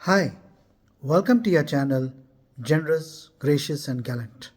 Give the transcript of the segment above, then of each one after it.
Hi, welcome to your channel, Generous, Gracious and Gallant.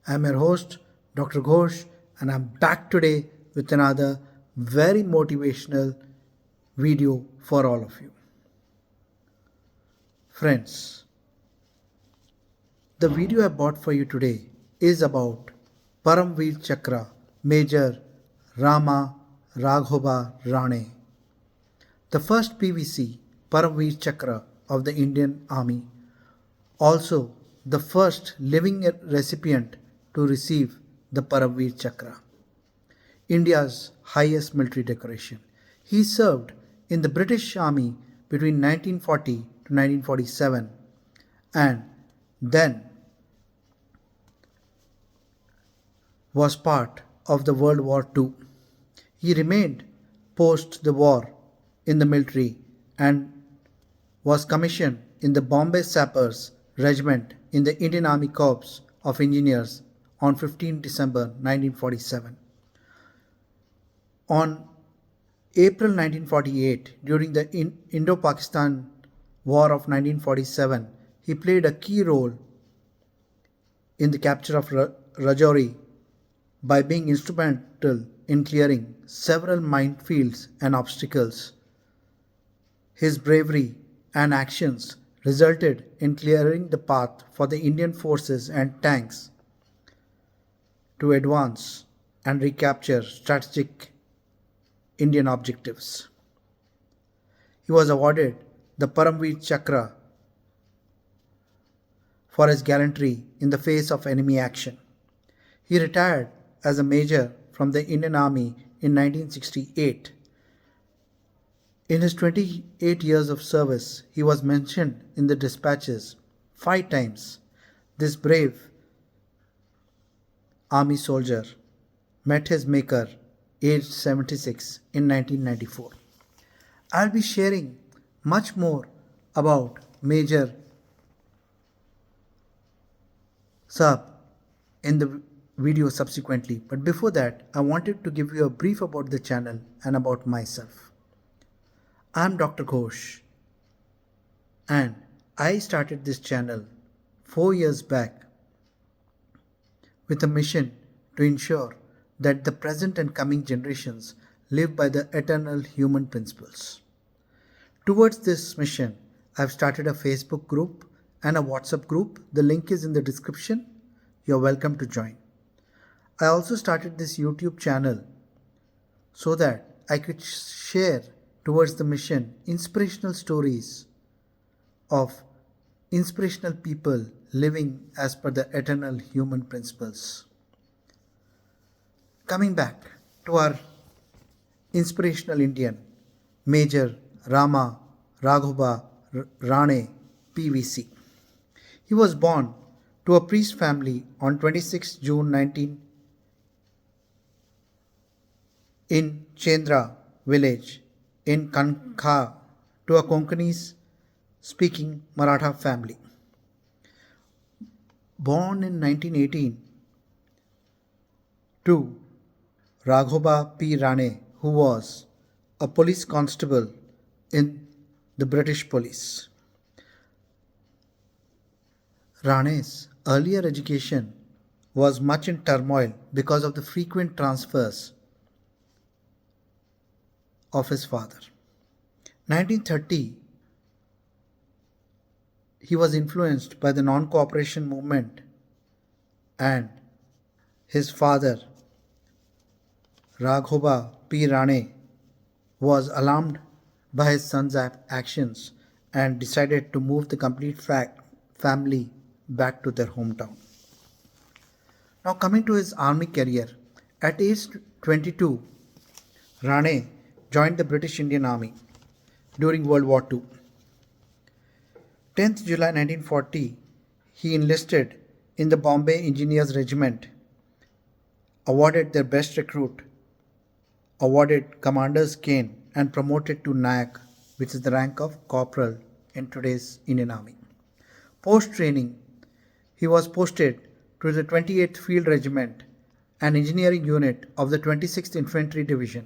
I'm your host, Dr. Ghosh, and I'm back today with another very motivational video for all of you. Friends, the video I bought for you today is about Param Vir Chakra, Major Rama Raghoba Rane, the first PVC Param Vir Chakra of the Indian Army, also the first living recipient to receive the Param Vir Chakra, India's highest military decoration. He served in the British Army between 1940 to 1947 and then was part of the World War II. He remained post the war in the military and was commissioned in the Bombay Sappers Regiment in the Indian Army Corps of Engineers on 15 December 1947. On April 1948, during the Indo-Pakistan War of 1947, he played a key role in the capture of Rajouri by being instrumental in clearing several minefields and obstacles. His bravery and actions resulted in clearing the path for the Indian forces and tanks to advance and recapture strategic Indian objectives. He was awarded the Param Vir Chakra for his gallantry in the face of enemy action. He retired as a major from the Indian Army in 1968. In his 28 years of service, he was mentioned in the dispatches 5 times. This brave army soldier met his maker aged 76 in 1994. I'll be sharing much more about Major Saab in the video subsequently, but before that, I wanted to give you a brief about the channel and about myself. I'm Dr. Ghosh, and I started this channel 4 years back with a mission to ensure that the present and coming generations live by the eternal human principles. Towards this mission, I've started a Facebook group and a WhatsApp group. The link is in the description. You're welcome to join. I also started this YouTube channel so that I could share towards the mission inspirational stories of inspirational people living as per the eternal human principles. Coming back to our inspirational Indian, Major Rama Raghoba Rane PVC. He was born to a priest family on 26 June 19 in Chendra village in Kankha to a Konkanese speaking Maratha family. Born in 1918 to Raghoba P. Rane, who was a police constable in the British police. Rane's earlier education was much in turmoil because of the frequent transfers of his father. 1930, he was influenced by the non-cooperation movement and his father, Raghoba P. Rane, was alarmed by his son's actions and decided to move the complete family back to their hometown. Now coming to his army career, at age 22, Rane joined the British Indian Army during World War II. 10th July 1940, he enlisted in the Bombay Engineers Regiment, awarded their best recruit, awarded Commander's Cane and promoted to Nayak, which is the rank of Corporal in today's Indian Army. Post-training, he was posted to the 28th Field Regiment, an engineering unit of the 26th Infantry Division,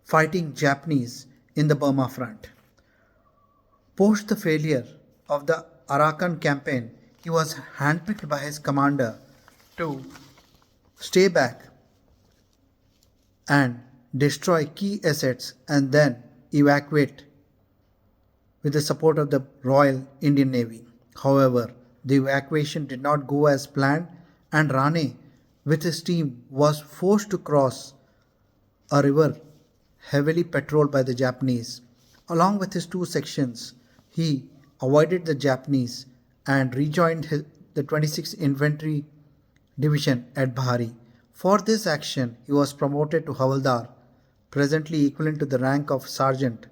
fighting Japanese in the Burma front. Post the failure of the Arakan campaign, he was handpicked by his commander to stay back and destroy key assets and then evacuate with the support of the Royal Indian Navy. However, the evacuation did not go as planned, and Rane, with his team, was forced to cross a river heavily patrolled by the Japanese. Along with his two sections, he avoided the Japanese and rejoined the 26th Infantry Division at Bahari. For this action, he was promoted to Havaldar, presently equivalent to the rank of sergeant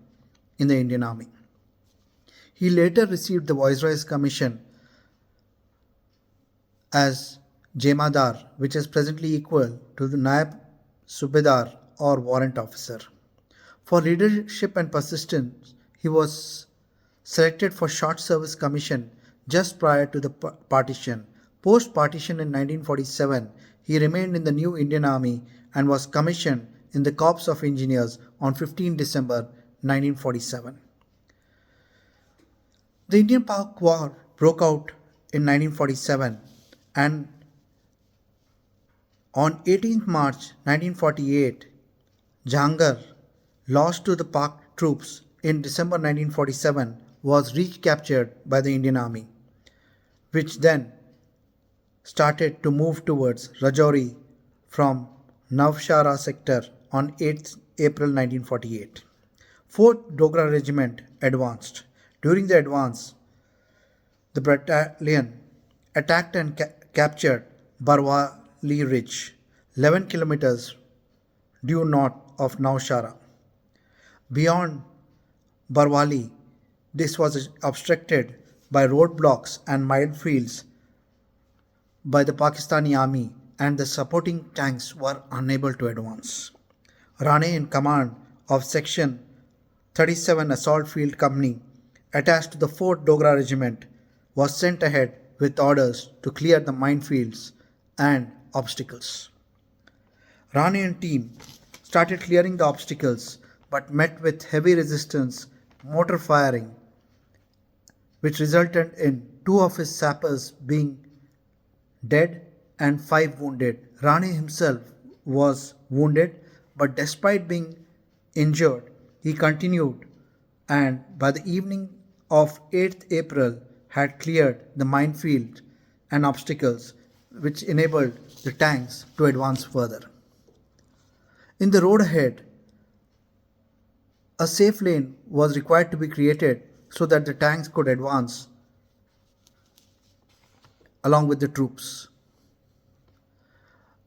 in the Indian Army. He later received the Viceroy's commission as Jemadar, which is presently equal to the Naib Subedar or warrant officer. For leadership and persistence, he was selected for short service commission just prior to the partition. Post partition in 1947, he remained in the new Indian Army and was commissioned in the Corps of Engineers on 15 December 1947. The Indian-Pak War broke out in 1947, and on 18 March 1948, Jahangir, lost to the Pak troops in December 1947, was recaptured by the Indian Army, which then started to move towards Rajouri from Navshara sector on 8th April 1948. 4th Dogra Regiment advanced. During the advance, the battalion attacked and captured Barwali Ridge, 11 kilometers due north of Navshara. Beyond Barwali, this was obstructed by roadblocks and minefields by the Pakistani army, and the supporting tanks were unable to advance. Rane, in command of Section 37 Assault Field Company, attached to the 4th Dogra Regiment, was sent ahead with orders to clear the minefields and obstacles. Rane and team started clearing the obstacles but met with heavy resistance, mortar firing, which resulted in 2 of his sappers being dead and 5 wounded. Rane himself was wounded, but despite being injured, he continued, and by the evening of 8th April had cleared the minefield and obstacles, which enabled the tanks to advance further. In the road ahead, a safe lane was required to be created so that the tanks could advance along with the troops.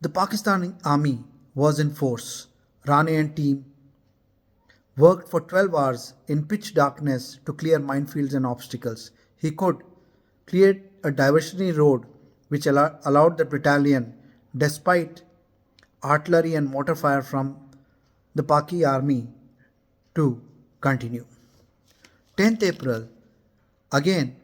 The Pakistani army was in force. Rane and team worked for 12 hours in pitch darkness to clear minefields and obstacles. He could clear a diversionary road which allowed the battalion, despite artillery and mortar fire from the Paki army, to continue. 10th April, again,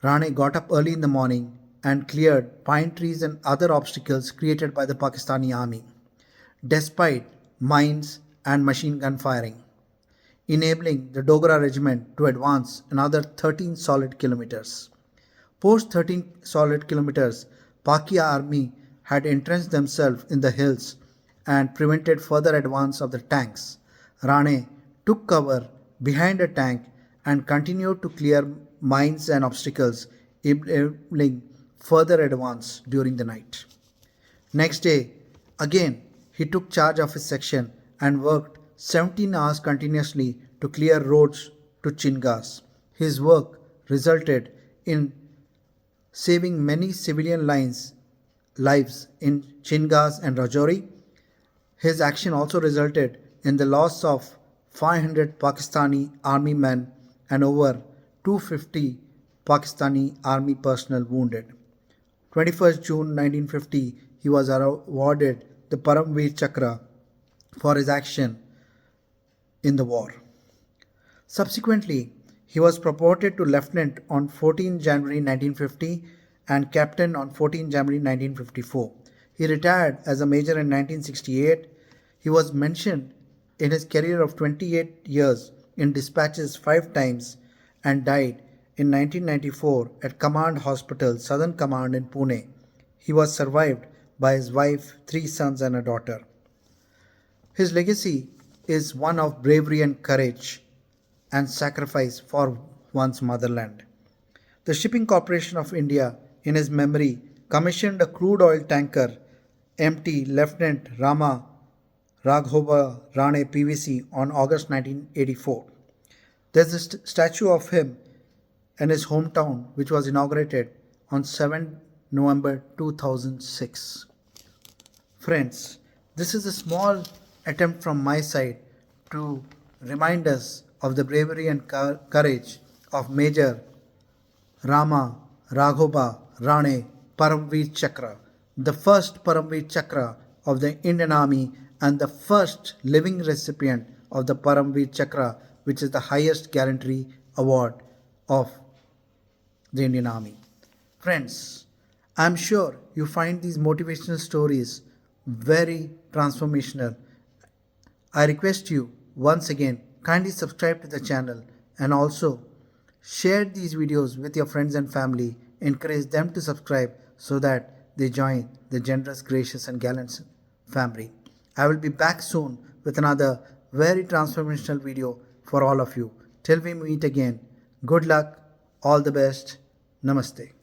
Rane got up early in the morning and cleared pine trees and other obstacles created by the Pakistani army, despite mines and machine gun firing, enabling the Dogra regiment to advance another 13 solid kilometers. Post 13 solid kilometers, Paki army had entrenched themselves in the hills and prevented further advance of the tanks. Rane took cover behind a tank and continued to clear mines and obstacles, enabling further advance during the night. Next day, again, he took charge of his section and worked 17 hours continuously to clear roads to Chingas. His work resulted in saving many civilian lives in Chingas and Rajouri. His action also resulted in the loss of 500 Pakistani army men and over 250 Pakistani army personnel wounded. 21st June 1950, he was awarded the Param Vir Chakra for his action in the war. Subsequently, he was promoted to lieutenant on 14 January 1950 and captain on 14 January 1954. He retired as a major in 1968. He was mentioned in his career of 28 years in dispatches 5 times and died in 1994 at Command Hospital, Southern Command in Pune. He was survived by his wife, 3 sons, and a daughter. His legacy is one of bravery and courage and sacrifice for one's motherland. The Shipping Corporation of India, in his memory, commissioned a crude oil tanker MT Lieutenant Rama Raghoba Rane PVC on August 1984. There's a statue of him in his hometown which was inaugurated on 7 November 2006. Friends, this is a small attempt from my side to remind us of the bravery and courage of Major Rama Raghoba Rane Param Vir Chakra, the first Param Vir Chakra of the Indian Army and the first living recipient of the Param Vir Chakra, which is the highest gallantry award of the Indian Army. Friends, I am sure you find these motivational stories very transformational. I request you once again kindly subscribe to the channel and also share these videos with your friends and family. Encourage them to subscribe so that they join the generous, gracious and gallant family. I will be back soon with another very transformational video for all of you. Till we meet again, good luck, all the best, namaste.